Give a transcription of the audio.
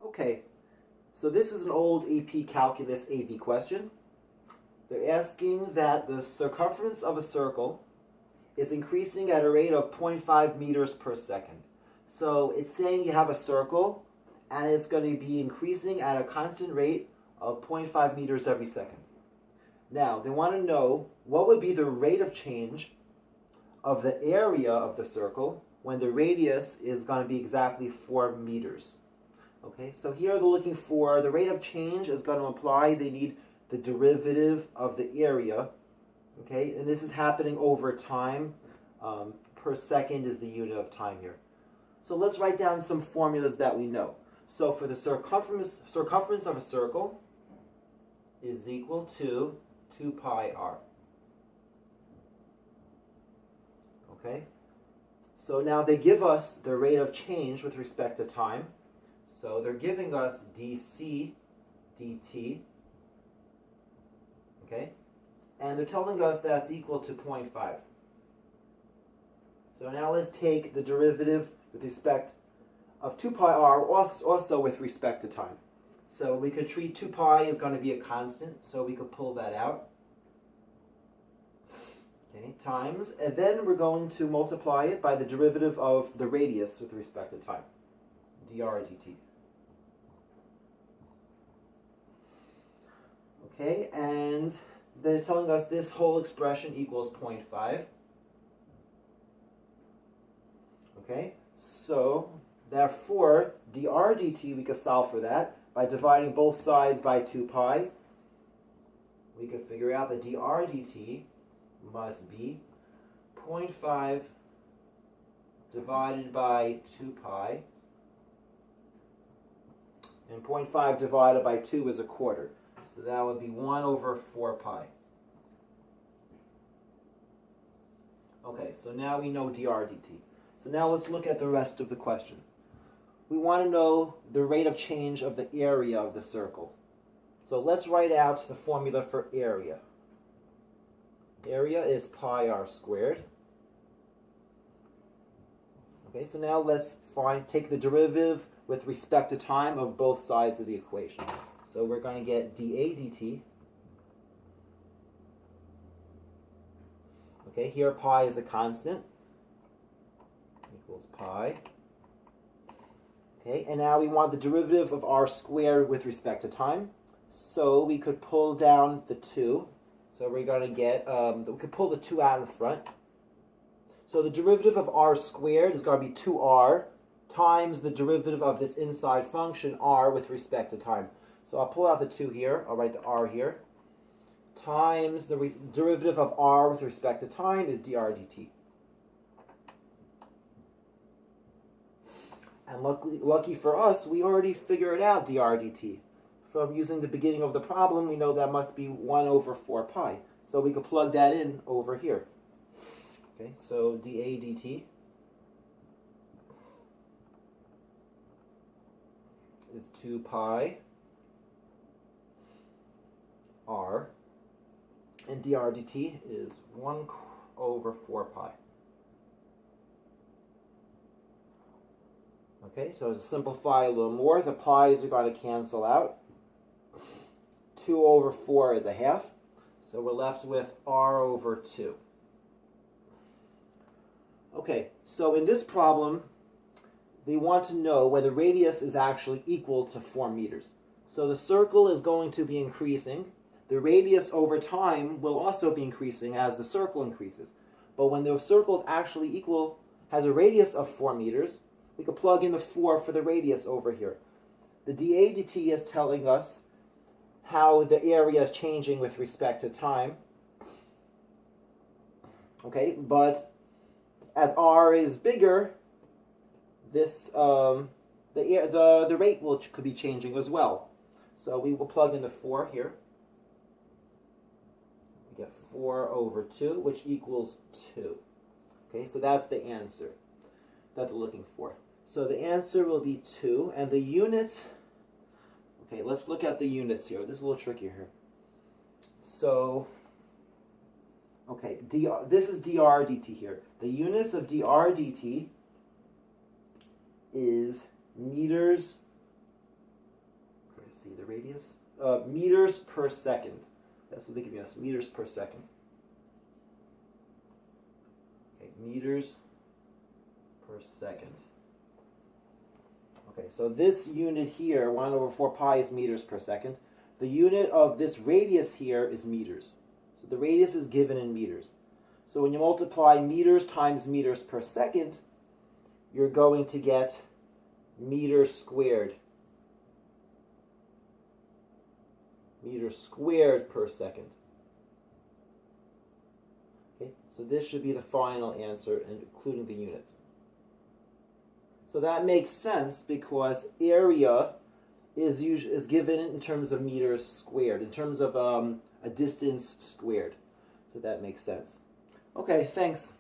Okay, so this is an old AP Calculus AB question. They're asking that the circumference of a circle is increasing at a rate of 0.5 meters per second. So it's saying you have a circle and it's going to be increasing at a constant rate of 0.5 meters every second. Now, they want to know what would be the rate of change of the area of the circle when the radius is going to be exactly 4 meters. Okay, so here they're looking for the rate of change is going to imply they need the derivative of the area. Okay, and this is happening over time. Per second is the unit of time here. So let's write down some formulas that we know. So for the circumference of a circle is equal to 2 pi r. Okay, so now they give us the rate of change with respect to time. So they're giving us dc dt, okay? And they're telling us that's equal to 0.5. So now let's take the derivative with respect of 2 pi r also with respect to time. So we could treat 2 pi as going to be a constant, so we could pull that out. Okay, times, and then we're going to multiply it by the derivative of the radius with respect to time, dr dt. Okay, and they're telling us this whole expression equals 0.5. Okay, so therefore, dr dt, we could solve for that by dividing both sides by 2 pi. We could figure out that dr dt must be 0.5 divided by 2 pi. And 0.5 divided by 2 is a quarter. So that would be 1 over 4 pi. Okay, so now we know dr dt. So now let's look at the rest of the question. We want to know the rate of change of the area of the circle. So let's write out the formula for area. Area is pi r squared. Okay, so now let's take the derivative with respect to time of both sides of the equation. So we're going to get dA dt. Okay, here pi is a constant. Equals pi. Okay, and now we want the derivative of r squared with respect to time. So we could pull down the 2. So we're going to get, we could pull the 2 out in front. So the derivative of r squared is going to be 2r times the derivative of this inside function r with respect to time. So I'll pull out the 2 here, I'll write the r here, times the derivative of r with respect to time is dr dt. And lucky for us, we already figured out dr dt. From using the beginning of the problem, we know that must be 1 over 4 pi. So we could plug that in over here. Okay, so dA dt is 2 pi r, and dr dt is 1 over 4 pi. Okay, so to simplify a little more, the pi's are going to cancel out. 2 over 4 is a half, so we're left with r over 2. Okay, so in this problem, they want to know whether radius is actually equal to 4 meters. So the circle is going to be increasing. The radius over time will also be increasing as the circle increases. But when the circle is actually equal, has a radius of 4 meters, we could plug in the 4 for the radius over here. The dA dt is telling us how the area is changing with respect to time. Okay, but as r is bigger, this the rate could be changing as well. So we will plug in the 4 here. We get 4 over 2, which equals 2. Okay, so that's the answer that they're looking for. So the answer will be 2, and the units. Okay, let's look at the units here. This is a little trickier here. So, okay, this is dr dt here. The units of dr dt is meters radius? Meters per second. That's what they give us, meters per second. Okay, meters per second. Okay, so this unit here, 1 over 4 pi, is meters per second. The unit of this radius here is meters. So the radius is given in meters. So when you multiply meters times meters per second, you're going to get meters squared. Meters squared per second. Okay, so this should be the final answer, including the units. So that makes sense because area is given in terms of meters squared, in terms of a distance squared. So that makes sense. Okay, thanks.